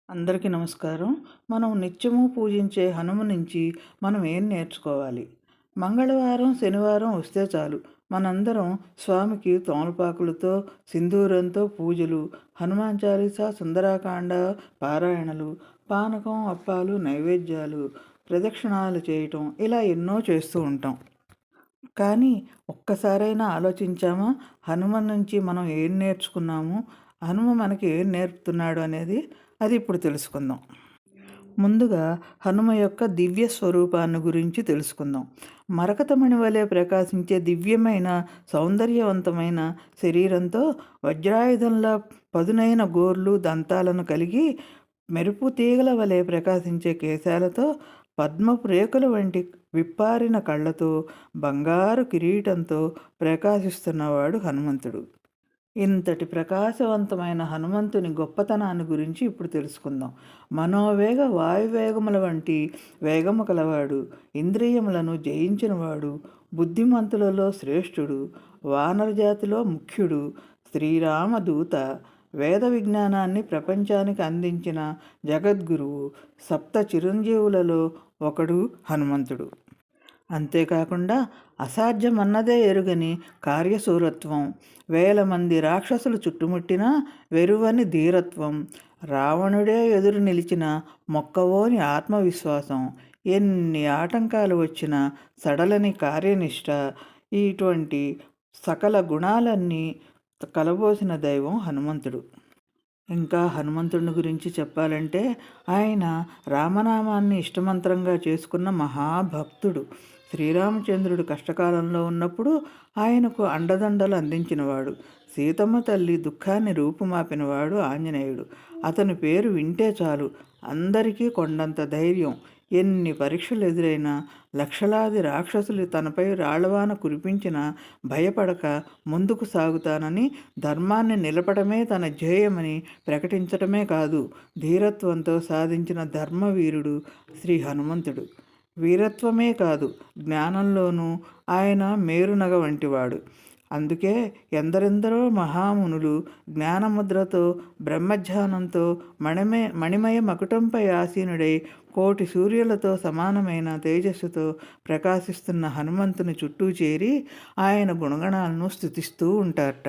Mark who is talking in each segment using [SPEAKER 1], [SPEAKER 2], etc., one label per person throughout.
[SPEAKER 1] అందరికీ నమస్కారం. మనం నిత్యము పూజించే హనుమ నుంచి మనం ఏం నేర్చుకోవాలి? మంగళవారం, శనివారం వస్తే చాలు మనందరం స్వామికి తమలపాకులతో, సింధూరంతో పూజలు, హనుమాన్ చాలీసా, సుందరాకాండ పారాయణలు, పానకం, అప్పాలు, నైవేద్యాలు, ప్రదక్షిణాలు చేయటం ఇలా ఎన్నో చేస్తూ ఉంటాం. కానీ ఒక్కసారైనా ఆలోచించామా? హనుమ నుంచి మనం ఏం నేర్చుకున్నాము? హనుమ మనకి ఏం నేర్పుతున్నాడు అనేది అది ఇప్పుడు తెలుసుకుందాం. ముందుగా హనుమ యొక్క దివ్య స్వరూపాన్ని గురించి తెలుసుకుందాం. మరకతమణి వలె ప్రకాశించే దివ్యమైన, సౌందర్యవంతమైన శరీరంతో, వజ్రాయుధంలా పదునైన గోర్లు, దంతాలను కలిగి, మెరుపు తీగల వలె ప్రకాశించే కేశాలతో, పద్మపు రేకుల వంటి విప్పారిన కళ్ళతో, బంగారు కిరీటంతో ప్రకాశిస్తున్నవాడు హనుమంతుడు. ఇంతటి ప్రకాశవంతమైన హనుమంతుని గొప్పతనాన్ని గురించి ఇప్పుడు తెలుసుకుందాం. మనోవేగ వాయువేగముల వంటి వేగము కలవాడు, ఇంద్రియములను జయించినవాడు, బుద్ధిమంతులలో శ్రేష్ఠుడు, వానర జాతిలో ముఖ్యుడు, శ్రీరామదూత, వేద విజ్ఞానాన్ని ప్రపంచానికి అందించిన జగద్గురువు, సప్త చిరంజీవులలో ఒకడు హనుమంతుడు. అంతేకాకుండా అసాధ్యమన్నదే ఎరుగని కార్యశూరత్వం, వేల మంది రాక్షసులు చుట్టుముట్టినా వెరువని ధీరత్వం, రావణుడే ఎదురు నిలిచిన మొక్కవోని ఆత్మవిశ్వాసం, ఎన్ని ఆటంకాలు వచ్చినా సడలని కార్యనిష్ట, ఇటువంటి సకల గుణాలన్నీ కలబోసిన దైవం హనుమంతుడు. ఇంకా హనుమంతుడిని గురించి చెప్పాలంటే ఆయన రామనామాన్ని ఇష్టమంత్రంగా చేసుకున్న మహాభక్తుడు. శ్రీరామచంద్రుడు కష్టకాలంలో ఉన్నప్పుడు ఆయనకు అండదండలు అందించినవాడు. సీతమ్మ తల్లి దుఃఖాన్ని రూపుమాపినవాడు ఆంజనేయుడు. అతని పేరు వింటే చాలు అందరికీ కొండంత ధైర్యం. ఎన్ని పరీక్షలు ఎదురైనా, లక్షలాది రాక్షసులు తనపై రాళ్లవాన కురిపించినా భయపడక ముందుకు సాగుతానని, ధర్మాన్ని నిలపడమే తన ధ్యేయమని ప్రకటించటమే కాదు, ధీరత్వంతో సాధించిన ధర్మవీరుడు శ్రీ హనుమంతుడు. వీరత్వమే కాదు, జ్ఞానంలోనూ ఆయన మేరునగ వంటివాడు. అందుకే ఎందరెందరో మహామునులు జ్ఞానముద్రతో, బ్రహ్మధ్యానంతో, మణిమయ మకుటంపై ఆసీనుడై కోటి సూర్యులతో సమానమైన తేజస్సుతో ప్రకాశిస్తున్న హనుమంతుని చుట్టూ చేరి ఆయన గుణగణాలను స్తుతిస్తూ ఉంటారట.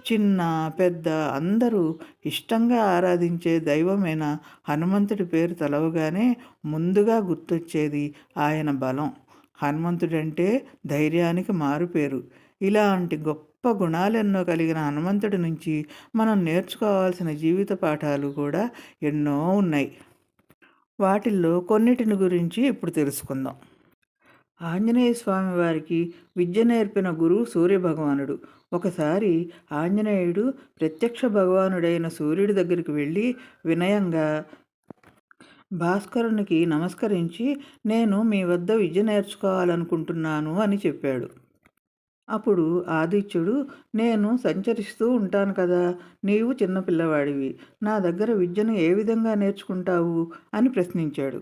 [SPEAKER 1] చిన్న పెద్ద అందరూ ఇష్టంగా ఆరాధించే దైవమైన హనుమంతుడి పేరు తలవగానే ముందుగా గుర్తొచ్చేది ఆయన బలం. హనుమంతుడంటే ధైర్యానికి మారుపేరు. ఇలాంటి గొప్ప గుణాలెన్నో కలిగిన హనుమంతుడి నుంచి మనం నేర్చుకోవాల్సిన జీవిత పాఠాలు కూడా ఎన్నో ఉన్నాయి. వాటిల్లో కొన్నిటిని గురించి ఇప్పుడు తెలుసుకుందాం. ఆంజనేయ స్వామి వారికి విద్య నేర్పిన గురువు సూర్యభగవానుడు. ఒకసారి ఆంజనేయుడు ప్రత్యక్ష భగవానుడైన సూర్యుడి దగ్గరికి వెళ్ళి వినయంగా భాస్కరునికి నమస్కరించి, నేను మీ వద్ద విద్య నేర్చుకోవాలనుకుంటున్నాను అని చెప్పాడు. అప్పుడు ఆదిత్యుడు, నేను సంచరిస్తూ ఉంటాను కదా, నీవు చిన్నపిల్లవాడివి, నా దగ్గర విద్యను ఏ విధంగా నేర్చుకుంటావు అని ప్రశ్నించాడు.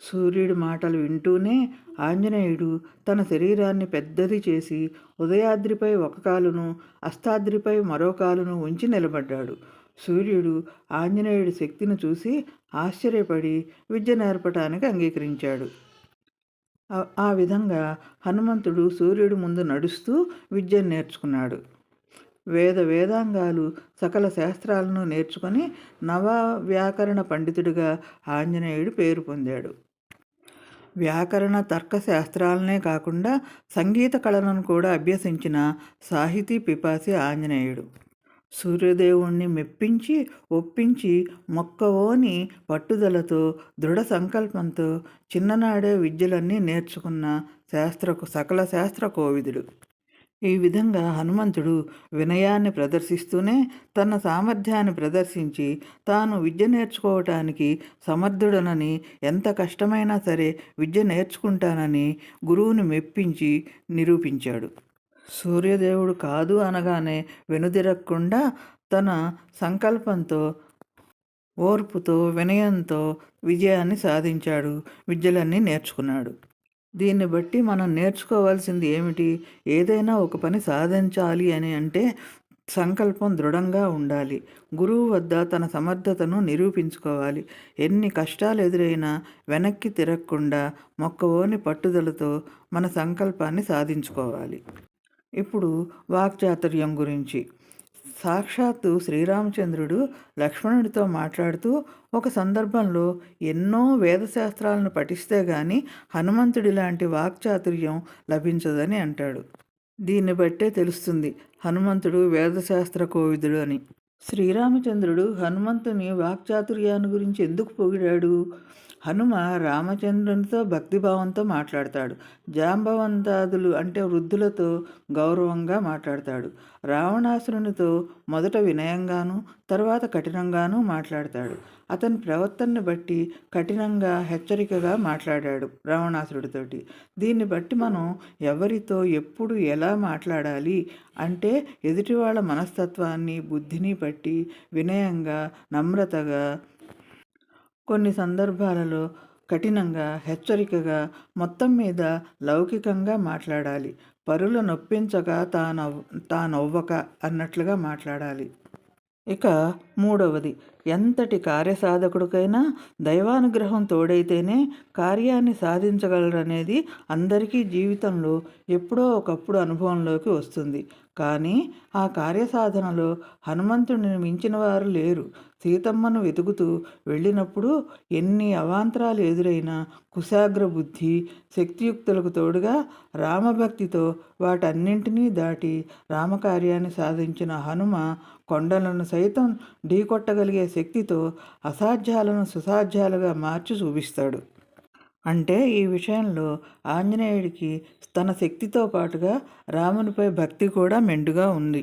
[SPEAKER 1] సూర్యుడి మాటలు వింటూనే ఆంజనేయుడు తన శరీరాన్ని పెద్దది చేసి ఉదయాద్రిపై ఒక కాలును, అస్తాద్రిపై మరో కాలును ఉంచి నిలబడ్డాడు. సూర్యుడు ఆంజనేయుడి శక్తిని చూసి ఆశ్చర్యపడి విద్య నేర్పటానికి అంగీకరించాడు. ఆ విధంగా హనుమంతుడు సూర్యుడి ముందు నడుస్తూ విద్యను నేర్చుకున్నాడు. వేదాంగాలు, సకల శాస్త్రాలను నేర్చుకొని నవ వ్యాకరణ పండితుడిగా ఆంజనేయుడు పేరు పొందాడు. వ్యాకరణ తర్క శాస్త్రాలనే కాకుండా సంగీత కళలను కూడా అభ్యసించిన సాహితీ పిపాసి ఆంజనేయుడు. సూర్యదేవుణ్ణి మెప్పించి ఒప్పించి మొక్కవోని పట్టుదలతో, దృఢ సంకల్పంతో చిన్ననాడే విద్యలన్నీ నేర్చుకున్న సకల శాస్త్ర కోవిదుడు. ఈ విధంగా హనుమంతుడు వినయాన్ని ప్రదర్శిస్తూనే తన సామర్థ్యాన్ని ప్రదర్శించి తాను విద్య నేర్చుకోవటానికి సమర్థుడనని, ఎంత కష్టమైనా సరే విద్య నేర్చుకుంటానని గురువుని మెప్పించి నిరూపించాడు. సూర్యదేవుడు కాదు అనగానే వెనుదిరగకుండా తన సంకల్పంతో, ఓర్పుతో, వినయంతో విజయాన్ని సాధించాడు, విద్యలన్నీ నేర్చుకున్నాడు. దీన్ని బట్టి మనం నేర్చుకోవాల్సింది ఏమిటి? ఏదైనా ఒక పని సాధించాలి అని అంటే సంకల్పం దృఢంగా ఉండాలి. గురువు వద్ద తన సమర్థతను నిరూపించుకోవాలి. ఎన్ని కష్టాలు ఎదురైనా వెనక్కి తిరగకుండా మొక్కవోని పట్టుదలతో మన సంకల్పాన్ని సాధించుకోవాలి. ఇప్పుడు వాక్చాతుర్యం గురించి. సాక్షాత్తు శ్రీరామచంద్రుడు లక్ష్మణుడితో మాట్లాడుతూ ఒక సందర్భంలో ఎన్నో వేదశాస్త్రాలను పఠిస్తే గాని హనుమంతుడి లాంటి వాక్చాతుర్యం లభించదని అంటాడు. దీన్ని బట్టే తెలుస్తుంది హనుమంతుడు వేదశాస్త్ర కోవిదుడు అని. శ్రీరామచంద్రుడు హనుమంతుని వాక్చాతుర్యాన్ని గురించి ఎందుకు పొగిడాడు? హనుమ రామచంద్రునితో భక్తిభావంతో మాట్లాడతాడు. జాంబవంతాదులు అంటే వృద్ధులతో గౌరవంగా మాట్లాడతాడు. రావణాసురునితో మొదట వినయంగాను తర్వాత కఠినంగాను మాట్లాడతాడు. అతని ప్రవర్తనని బట్టి కఠినంగా హెచ్చరికగా మాట్లాడాడు రావణాసురుడితోటి. దీన్ని బట్టి మనం ఎవరితో ఎప్పుడు ఎలా మాట్లాడాలి అంటే ఎదుటి వాళ్ళ మనస్తత్వాన్ని బుద్ధిని బట్టి వినయంగా నమ్రతగా కొన్ని సందర్భాలలో కఠినంగా హెచ్చరికగా మొత్తం మీద లౌకికంగా మాట్లాడాలి. పరుల నొప్పించక తానవ్వక అన్నట్లుగా మాట్లాడాలి. ఇక మూడవది, ఎంతటి కార్యసాధకుడికైనా దైవానుగ్రహం తోడైతేనే కార్యాన్ని సాధించగలరనేది అందరికీ జీవితంలో ఎప్పుడో ఒకప్పుడు అనుభవంలోకి వస్తుంది. కానీ ఆ కార్యసాధనలో హనుమంతుడిని మించిన వారు లేరు. సీతమ్మను వెతుకుతూ వెళ్ళినప్పుడు ఎన్ని అవాంతరాలు ఎదురైనా కుశాగ్ర బుద్ధి, శక్తియుక్తులకు తోడుగా రామభక్తితో వాటన్నింటినీ దాటి రామకార్యాన్ని సాధించిన హనుమ కొండలను సైతం ఢీకొట్టగలిగే శక్తితో అసాధ్యాలను సుసాధ్యాలుగా మార్చి చూపిస్తాడు. అంటే ఈ విషయంలో ఆంజనేయుడికి తన శక్తితో పాటుగా రామునిపై భక్తి కూడా మెండుగా ఉంది.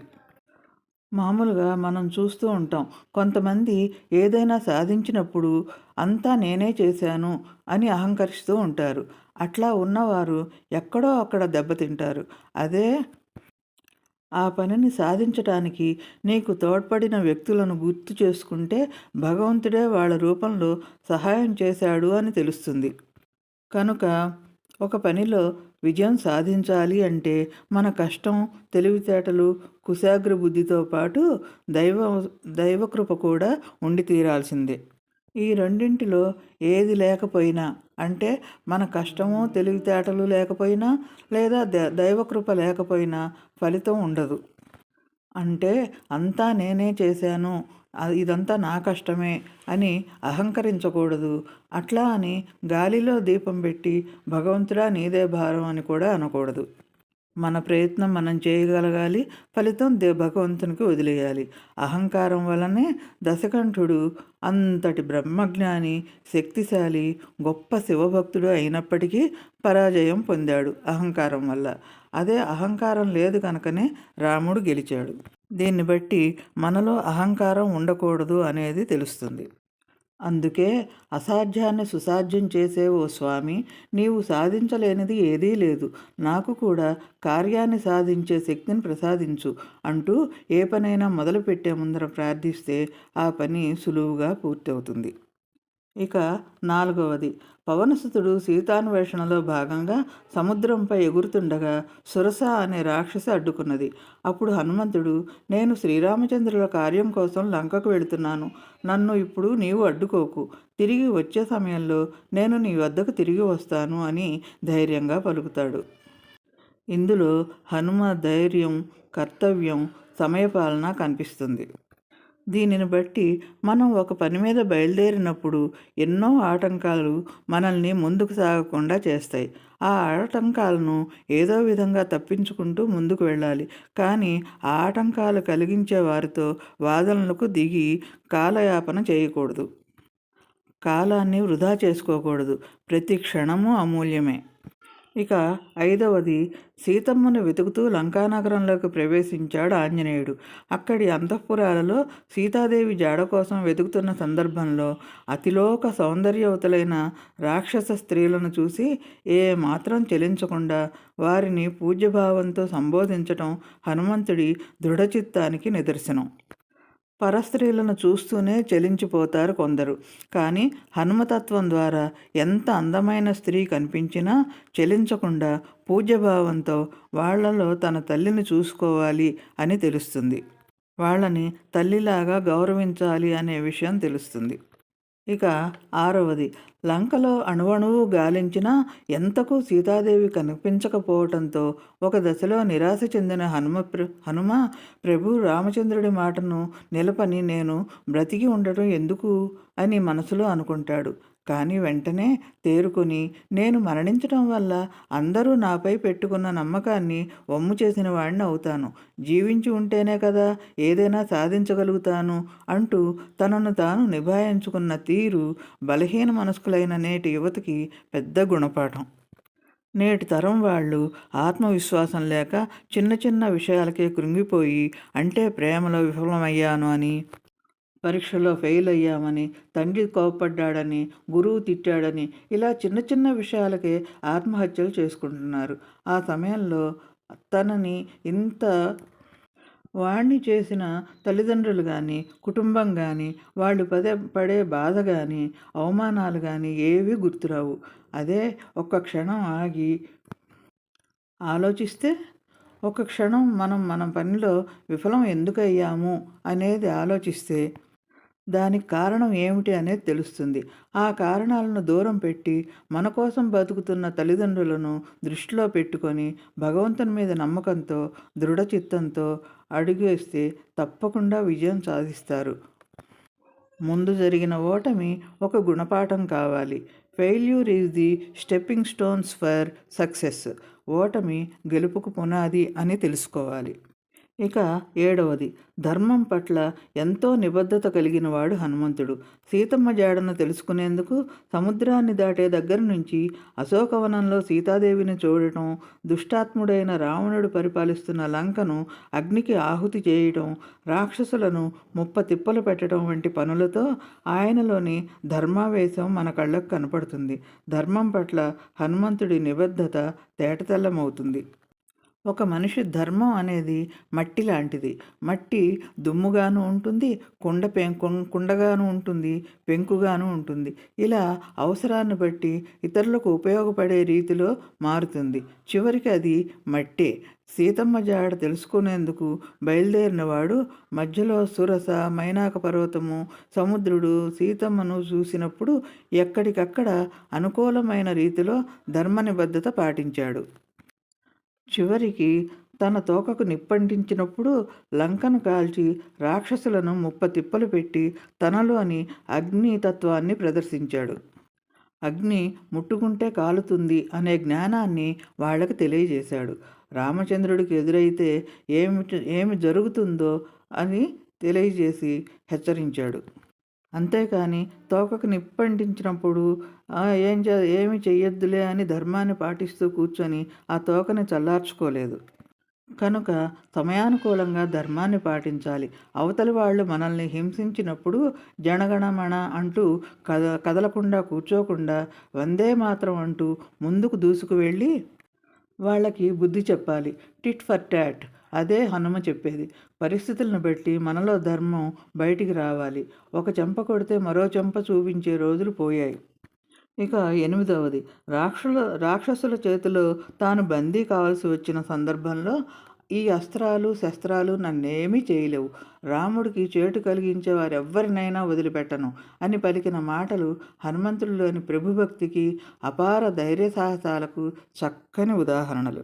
[SPEAKER 1] మామూలుగా మనం చూస్తూ ఉంటాం, కొంతమంది ఏదైనా సాధించినప్పుడు అంతా నేనే చేశాను అని అహంకరిస్తూ ఉంటారు. అట్లా ఉన్నవారు ఎక్కడో అక్కడ దెబ్బతింటారు. అదే ఆ పనిని సాధించటానికి నీకు తోడ్పడిన వ్యక్తులను గుర్తు చేసుకుంటే భగవంతుడే వాళ్ళ రూపంలో సహాయం చేశాడు అని తెలుస్తుంది. కనుక ఒక పనిలో విజయం సాధించాలి అంటే మన కష్టం, తెలివితేటలు, కుశాగ్ర బుద్ధితో పాటు దైవకృప కూడా ఉండి తీరాల్సిందే. ఈ రెండింటిలో ఏది లేకపోయినా అంటే మన కష్టము, తెలివితేటలు లేకపోయినా లేదా దైవకృప లేకపోయినా ఫలితం ఉండదు. అంటే అంతా నేనే చేశాను, ఇదంతా నా కష్టమే అని అహంకరించకూడదు. అట్లా అని గాలిలో దీపం పెట్టి భగవంతుడా నీదే భారం అని కూడా అనకూడదు. మన ప్రయత్నం మనం చేయగలగాలి, ఫలితం భగవంతునికి వదిలేయాలి. అహంకారం వలనే దశకంఠుడు అంతటి బ్రహ్మజ్ఞాని, శక్తిశాలి, గొప్ప శివభక్తుడు అయినప్పటికీ పరాజయం పొందాడు అహంకారం వల్ల. అదే అహంకారం లేదు కనుకనే రాముడు గెలిచాడు. దీన్ని బట్టి మనలో అహంకారం ఉండకూడదు అనేది తెలుస్తుంది. అందుకే అసాధ్యాన్ని సుసాధ్యం చేసే ఓ స్వామి, నీవు సాధించలేనిది ఏదీ లేదు, నాకు కూడా కార్యాన్ని సాధించే శక్తిని ప్రసాదించు అంటూ ఏ పనైనా మొదలుపెట్టే ముందర ప్రార్థిస్తే ఆ పని సులువుగా పూర్తవుతుంది. ఇక నాలుగవది, పవనసుతుడు సీతాన్వేషణలో భాగంగా సముద్రంపై ఎగురుతుండగా సురస అనే రాక్షసి అడ్డుకున్నది. అప్పుడు హనుమంతుడు, నేను శ్రీరామచంద్రుల కార్యం కోసం లంకకు వెళుతున్నాను, నన్ను ఇప్పుడు నీవు అడ్డుకోకు, తిరిగి వచ్చే సమయంలో నేను నీ వద్దకు తిరిగి వస్తాను అని ధైర్యంగా పలుకుతాడు. ఇందులో హనుమ ధైర్యం, కర్తవ్యం, సమయపాలన కనిపిస్తుంది. దీనిని బట్టి మనం ఒక పని మీద బయలుదేరినప్పుడు ఎన్నో ఆటంకాలు మనల్ని ముందుకు సాగకుండా చేస్తాయి. ఆ ఆటంకాలను ఏదో విధంగా తప్పించుకుంటూ ముందుకు వెళ్ళాలి. కానీ ఆ ఆటంకాలు కలిగించే వారితో వాదనలకు దిగి కాలయాపన చేయకూడదు. కాలాన్ని వృధా చేసుకోకూడదు. ప్రతి క్షణము అమూల్యమే. ఇక ఐదవది, సీతమ్మను వెతుకుతూ లంకానగరంలోకి ప్రవేశించాడు ఆంజనేయుడు. అక్కడి అంతఃపురాలలో సీతాదేవి జాడ కోసం వెతుకుతున్న సందర్భంలో అతిలోక సౌందర్యవతులైన రాక్షస స్త్రీలను చూసి మాత్రం చెలించకుండా వారిని పూజ్యభావంతో సంబోధించటం హనుమంతుడి దృఢచిత్తానికి నిదర్శనం. పరస్త్రీలను చూస్తూనే చలించిపోతారు కొందరు. కానీ హనుమతత్వం ద్వారా ఎంత అందమైన స్త్రీ కనిపించినా చలించకుండా పూజ్యభావంతో వాళ్లలో తన తల్లిని చూసుకోవాలి అని తెలుస్తుంది. వాళ్ళని తల్లిలాగా గౌరవించాలి అనే విషయం తెలుస్తుంది. ఇక ఆరవది, లంకలో అణువణువు గాలించినా ఎంతకు సీతాదేవి కనిపించకపోవటంతో ఒక దశలో నిరాశ చెందిన హనుమ ప్రభు రామచంద్రుడి మాటను నిలపని నేను బ్రతికి ఉండటం ఎందుకు అని మనసులో అనుకుంటాడు. కానీ వెంటనే తేరుకొని నేను మరణించటం వల్ల అందరూ నాపై పెట్టుకున్న నమ్మకాన్ని వమ్ము చేసిన వాడిని అవుతాను. జీవించి ఉంటేనే కదా ఏదైనా సాధించగలుగుతాను అంటూ తనను తాను నిభాయించుకున్న తీరు బలహీన మనస్కులైన నేటి యువతకి పెద్ద గుణపాఠం. నేటి తరం వాళ్ళు ఆత్మవిశ్వాసం లేక చిన్న చిన్న విషయాలకే కృంగిపోయి, అంటే ప్రేమలో విఫలమయ్యాను అని, పరీక్షలో ఫెయిల్ అయ్యామని, తండ్రి కోపడ్డాడని, గురువు తిట్టాడని, ఇలా చిన్న చిన్న విషయాలకే ఆత్మహత్యలు చేసుకుంటున్నారు. ఆ సమయంలో తనని ఇంత వాణ్ణి చేసిన తల్లిదండ్రులు కానీ, కుటుంబం కానీ, వాళ్ళు పడే బాధ కానీ, అవమానాలు కానీ ఏవీ గుర్తురావు. అదే ఒక్క క్షణం ఆగి ఆలోచిస్తే, ఒక క్షణం మన పనిలో విఫలం ఎందుకయ్యాము అనేది ఆలోచిస్తే దానికి కారణం ఏమిటి అనేది తెలుస్తుంది. ఆ కారణాలను దూరం పెట్టి మన కోసం బతుకుతున్న తల్లిదండ్రులను దృష్టిలో పెట్టుకొని భగవంతుని మీద నమ్మకంతో, దృఢచిత్తంతో అడుగేస్తే తప్పకుండా విజయం సాధిస్తారు. ముందు జరిగిన ఓటమి ఒక గుణపాఠం కావాలి. Failure is the stepping stones for success. ఓటమి గెలుపుకు పునాది అని తెలుసుకోవాలి. ఇక ఏడవది, ధర్మం పట్ల ఎంతో నిబద్ధత కలిగిన వాడు హనుమంతుడు. సీతమ్మ జాడను తెలుసుకునేందుకు సముద్రాన్ని దాటే దగ్గర నుంచి అశోకవనంలో సీతాదేవిని చూడటం, దుష్టాత్ముడైన రావణుడు పరిపాలిస్తున్న లంకను అగ్నికి ఆహుతి చేయటం, రాక్షసులను ముప్పతిప్పలు పెట్టడం వంటి పనులతో ఆయనలోని ధర్మావేశం మన కళ్ళకు కనపడుతుంది. ధర్మం పట్ల హనుమంతుడి నిబద్ధత తేటతెల్లమవుతుంది. ఒక మనిషి ధర్మం అనేది మట్టి లాంటిది. మట్టి దుమ్ముగాను ఉంటుంది, కుండగాను ఉంటుంది, పెంకుగాను ఉంటుంది. ఇలా అవసరాన్ని బట్టి ఇతరులకు ఉపయోగపడే రీతిలో మారుతుంది. చివరికి అది మట్టే. సీతమ్మ జాడ తెలుసుకునేందుకు బయలుదేరినవాడు మధ్యలో సురస, మైనాక పర్వతము, సముద్రుడు సీతమ్మను చూసినప్పుడు ఎక్కడికక్కడ అనుకూలమైన రీతిలో ధర్మ నిబద్ధత పాటించాడు. చివరికి తన తోకకు నిప్పంటించినప్పుడు లంకను కాల్చి రాక్షసులను ముప్పతిప్పలు పెట్టి తనలోని అగ్నితత్వాన్ని ప్రదర్శించాడు. అగ్ని ముట్టుకుంటే కాలుతుంది అనే జ్ఞానాన్ని వాళ్ళకి తెలియజేశాడు. రామచంద్రుడికి ఎదురైతే ఏమి జరుగుతుందో అని తెలియజేసి హెచ్చరించాడు. అంతేకాని తోకకు నిప్పంటించినప్పుడు ఏమి చెయ్యొద్దులే అని ధర్మాన్ని పాటిస్తూ కూర్చొని ఆ తోకని చల్లార్చుకోలేదు. కనుక సమయానుకూలంగా ధర్మాన్ని పాటించాలి. అవతలి వాళ్ళు మనల్ని హింసించినప్పుడు జనగణమన అంటూ కదలకుండా కూర్చోకుండా వందే మాత్రం అంటూ ముందుకు దూసుకు వెళ్ళి వాళ్ళకి బుద్ధి చెప్పాలి. Tit for tat. అదే హనుమ చెప్పేది. పరిస్థితులను బట్టి మనలో ధర్మం బయటికి రావాలి. ఒక చెంప కొడితే మరో చెంప చూపించే రోజులు పోయాయి. ఇక ఎనిమిదవది, రాక్షసుల చేతిలో తాను బందీ కావాల్సి వచ్చిన సందర్భంలో ఈ అస్త్రాలు శస్త్రాలు నన్నేమీ చేయలేవు. రాముడికి చేటు కలిగించే వారెవ్వరినైనా వదిలిపెట్టను అని పలికిన మాటలు హనుమంతుడిలోని ప్రభుభక్తికి, అపార ధైర్య సాహసాలకు చక్కని ఉదాహరణలు.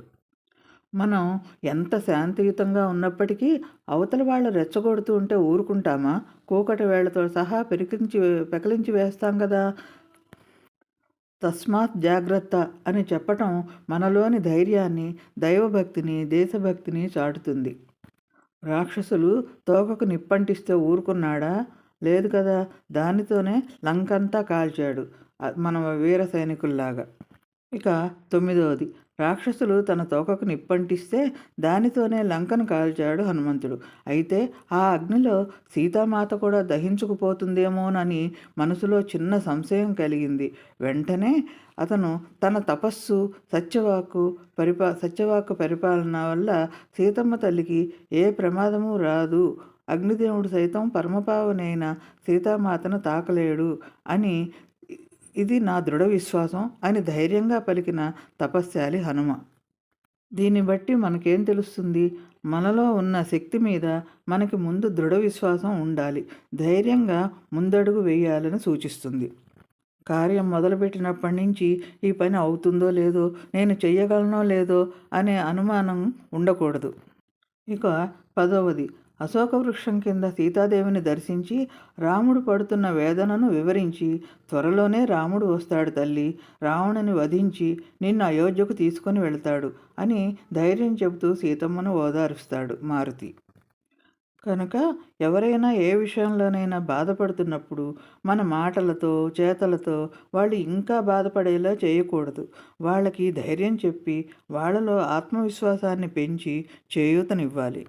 [SPEAKER 1] మనం ఎంత శాంతియుతంగా ఉన్నప్పటికీ అవతలి వాళ్ళు రెచ్చగొడుతూ ఉంటే ఊరుకుంటామా? కూకటి వేళ్లతో సహా పెకిలించి వేస్తాం కదా. తస్మాత్ జాగ్రత్త అని చెప్పటం మనలోని ధైర్యాన్ని, దైవభక్తిని, దేశభక్తిని చాటుతుంది. రాక్షసులు తోకకు నిప్పంటిస్తే ఊరుకున్నాడా? లేదు కదా. దానితోనే లంకంతా కాల్చాడు మన వీర సైనికుల్లాగా. ఇక తొమ్మిదవది, రాక్షసులు తన తోకకు నిప్పంటిస్తే దానితోనే లంకను కాల్చాడు హనుమంతుడు. అయితే ఆ అగ్నిలో సీతామాత కూడా దహించుకుపోతుందేమోనని మనసులో చిన్న సంశయం కలిగింది. వెంటనే అతను తన తపస్సు, సత్యవాక్కు పరిపాలన వల్ల సీతమ్మ తల్లికి ఏ ప్రమాదము రాదు, అగ్నిదేవుడు సైతం పరమపావనైన సీతామాతను తాకలేడు అని, ఇది నా దృఢ విశ్వాసం అని ధైర్యంగా పలికిన తపస్శాలి హనుమ. దీన్ని బట్టి మనకేం తెలుస్తుంది? మనలో ఉన్న శక్తి మీద మనకి ముందు దృఢ విశ్వాసం ఉండాలి. ధైర్యంగా ముందడుగు వేయాలని సూచిస్తుంది. కార్యం మొదలుపెట్టినప్పటి నుంచి ఈ పని అవుతుందో లేదో, నేను చెయ్యగలనో లేదో అనే అనుమానం ఉండకూడదు. ఇక 10వది, అశోక వృక్షం కింద సీతాదేవిని దర్శించి రాముడు పడుతున్న వేదనను వివరించి, త్వరలోనే రాముడు వస్తాడు తల్లి, రావణుని వధించి నిన్ను అయోధ్యకు తీసుకొని వెళ్తాడు అని ధైర్యం చెబుతూ సీతమ్మను ఓదారుస్తాడు మారుతి. కనుక ఎవరైనా ఏ విషయంలోనైనా బాధపడుతున్నప్పుడు మన మాటలతో, చేతలతో వాళ్ళు ఇంకా బాధపడేలా చేయకూడదు. వాళ్ళకి ధైర్యం చెప్పి, వాళ్ళలో ఆత్మవిశ్వాసాన్ని పెంచి చేయూతనివ్వాలి.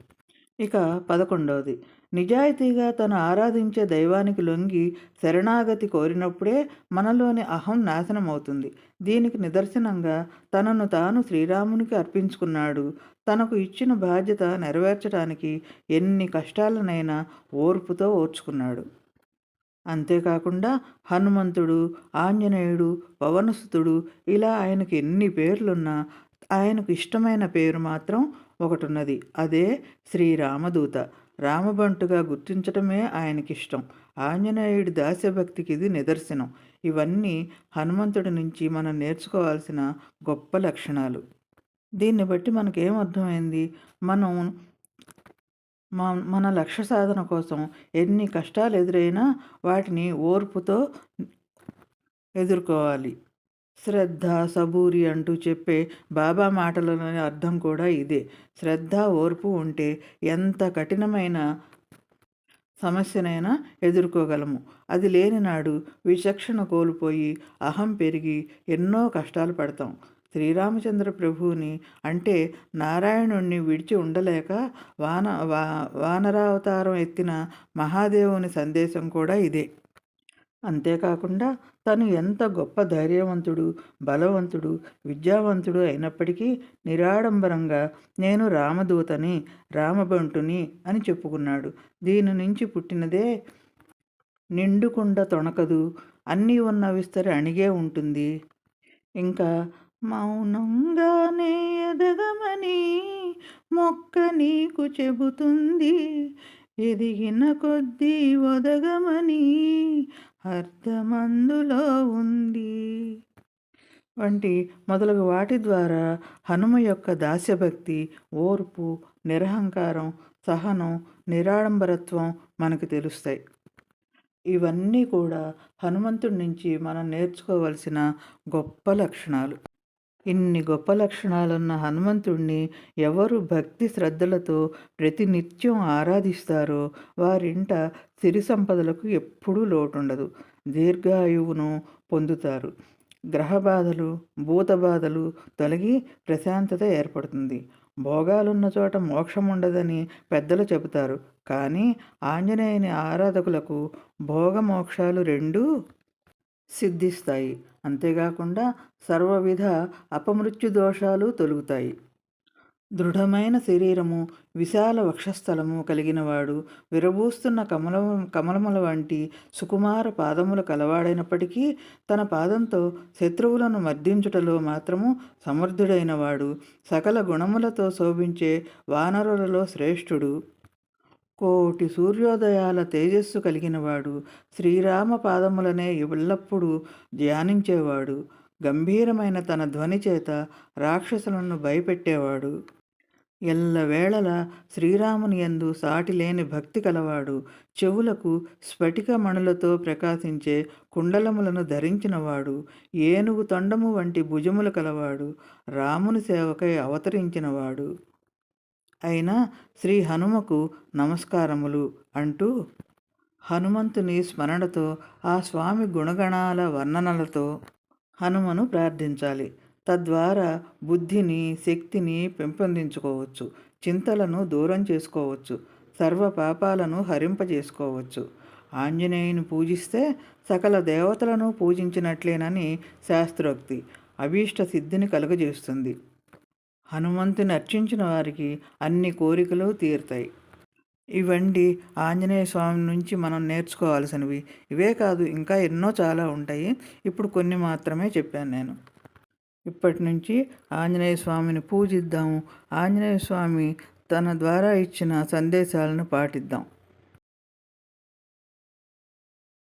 [SPEAKER 1] ఇక 11వది, నిజాయితీగా తను ఆరాధించే దైవానికి లొంగి శరణాగతి కోరినప్పుడే మనలోని అహం నాశనమవుతుంది. దీనికి నిదర్శనంగా తనను తాను శ్రీరామునికి అర్పించుకున్నాడు. తనకు ఇచ్చిన బాధ్యత నెరవేర్చడానికి ఎన్ని కష్టాలనైనా ఓర్పుతో ఓర్చుకున్నాడు. అంతేకాకుండా హనుమంతుడు, ఆంజనేయుడు, పవనసుతుడు ఇలా ఆయనకి ఎన్ని పేర్లున్నా ఆయనకు ఇష్టమైన పేరు మాత్రం ఒకటున్నది. అదే శ్రీరామదూత. రామబంటుగా గుర్తించటమే ఆయనకిష్టం. ఆంజనేయుడి దాస్యభక్తికి ఇది నిదర్శనం. ఇవన్నీ హనుమంతుడి నుంచి మనం నేర్చుకోవాల్సిన గొప్ప లక్షణాలు. దీన్ని బట్టి మనకేమర్థమైంది? మనం మన లక్ష్య సాధన కోసం ఎన్ని కష్టాలు ఎదురైనా వాటిని ఓర్పుతో ఎదుర్కోవాలి. శ్రద్ధ, సబూరి అంటూ చెప్పే బాబా మాటలలోని అర్థం కూడా ఇదే. శ్రద్ధ, ఓర్పు ఉంటే ఎంత కఠినమైన సమస్యనైనా ఎదుర్కోగలము. అది లేని నాడు విచక్షణ కోల్పోయి అహం పెరిగి ఎన్నో కష్టాలు పడతాం. శ్రీరామచంద్ర ప్రభువుని అంటే నారాయణుణ్ణి విడిచి ఉండలేక వానరావతారం ఎత్తిన మహాదేవుని సందేశం కూడా ఇదే. అంతేకాకుండా తను ఎంత గొప్ప ధైర్యవంతుడు, బలవంతుడు, విద్యావంతుడు అయినప్పటికీ నిరాడంబరంగా నేను రామదూతని, రామబంటుని అని చెప్పుకున్నాడు. దీని నుంచి పుట్టినదే నిండుకుండ తొణకదు, అన్నీ ఉన్న విస్తరి అణిగే ఉంటుంది. ఇంకా మౌనంగానే ఎదగమని మొక్క నీకు చెబుతుంది, ఎదిగిన కొద్దీ ఒదగమని అర్థమందులో ఉంది వంటి మొదలగు వాటి ద్వారా హనుమ యొక్క దాస్యభక్తి, ఓర్పు, నిరహంకారం, సహనం, నిరాడంబరత్వం మనకు తెలుస్తాయి. ఇవన్నీ కూడా హనుమంతుడి నుంచి మనం నేర్చుకోవలసిన గొప్ప లక్షణాలు. ఇన్ని గొప్ప లక్షణాలున్న హనుమంతుడిని ఎవరు భక్తి శ్రద్ధలతో ప్రతినిత్యం ఆరాధిస్తారో వారింట సిరి సంపదలకు ఎప్పుడూ లోటుండదు. దీర్ఘాయువును పొందుతారు. గ్రహ బాధలు, భూత బాధలు తొలగి ప్రశాంతత ఏర్పడుతుంది. భోగాలున్న చోట మోక్షం ఉండదని పెద్దలు చెబుతారు. కానీ ఆంజనేయుని ఆరాధకులకు భోగమోక్షాలు రెండూ సిద్ధిస్తాయి. అంతేకాకుండా సర్వవిధ అపమృత్యు దోషాలు తొలుగుతాయి. దృఢమైన శరీరము, విశాల వక్షస్థలము కలిగినవాడు, విరబూస్తున్న కమలముల వంటి సుకుమార పాదములు కలవాడైనప్పటికీ తన పాదంతో శత్రువులను మర్దించుటలో మాత్రము సమర్థుడైనవాడు, సకల గుణములతో శోభించే వానరులలో శ్రేష్ఠుడు, కోటి సూర్యోదయాల తేజస్సు కలిగినవాడు, శ్రీరామ పాదములనే ఎల్లప్పుడూ ధ్యానించేవాడు, గంభీరమైన తన ధ్వని చేత రాక్షసులను భయపెట్టేవాడు, ఎల్లవేళలా శ్రీరాముని యందు సాటిలేని భక్తి కలవాడు, చెవులకు స్ఫటిక మణులతో ప్రకాశించే కుండలములను ధరించినవాడు, ఏనుగు తొండము వంటి భుజములు కలవాడు, రాముని సేవకై అవతరించినవాడు అయిన శ్రీ హనుమకు నమస్కారములు అంటూ హనుమంతుని స్మరణతో, ఆ స్వామి గుణగణాల వర్ణనలతో హనుమను ప్రార్థించాలి. తద్వారా బుద్ధిని, శక్తిని పెంపొందించుకోవచ్చు, చింతలను దూరం చేసుకోవచ్చు, సర్వ పాపాలను హరింపజేసుకోవచ్చు. ఆంజనేయుని పూజిస్తే సకల దేవతలను పూజించినట్లేనని శాస్త్రోక్తి. అభీష్ట సిద్ధిని కలుగజేస్తుంది. హనుమంతుని అర్చించిన వారికి అన్ని కోరికలు తీరుతాయి. ఇవండి ఆంజనేయ స్వామి నుంచి మనం నేర్చుకోవాల్సినవి. ఇవే కాదు, ఇంకా ఎన్నో చాలా ఉంటాయి. ఇప్పుడు కొన్ని మాత్రమే చెప్పాను నేను. ఇప్పటి నుంచి ఆంజనేయ స్వామిని పూజిద్దాము. ఆంజనేయ స్వామి తన ద్వారా ఇచ్చిన సందేశాలను పాటిద్దాం.